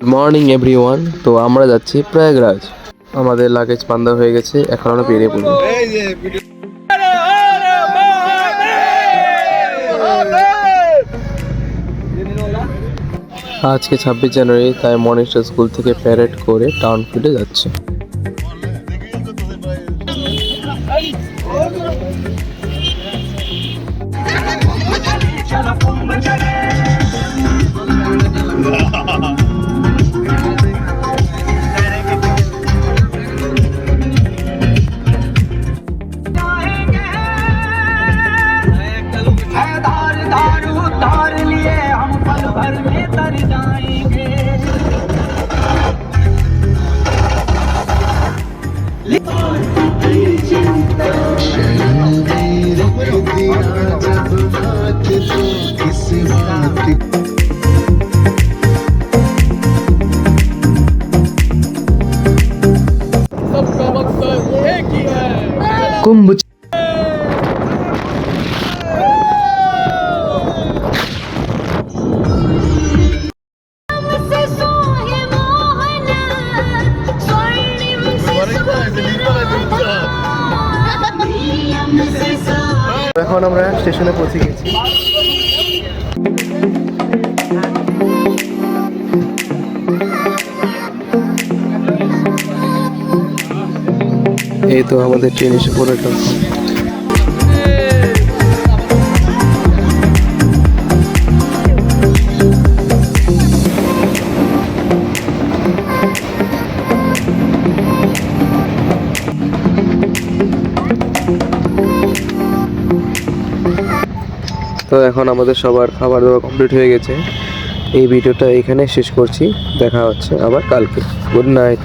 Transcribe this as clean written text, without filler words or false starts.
Morning everyone. তো আমরা যাচ্ছি প্রয়াগরাজ। আমাদের লাগেজ বান্ধা হয়ে গেছে, এখন আমরা বেরিয়ে পড়বো। আজকে 26 জানুয়ারি, তাই মনিস্টার স্কুল থেকে প্যারেড করে টাউন ফিল্ডে যাচ্ছে। कुंभ এখন আমরা স্টেশনে পৌঁছে গেছি। এই তো আমাদের ট্রেন এসে পড়েছে। তো এখন আমাদের সবার খাবার দাবার কমপ্লিট হয়ে গেছে। এই ভিডিওটা এখানে শেষ করছি, দেখা হচ্ছে আবার কালকে। Good night.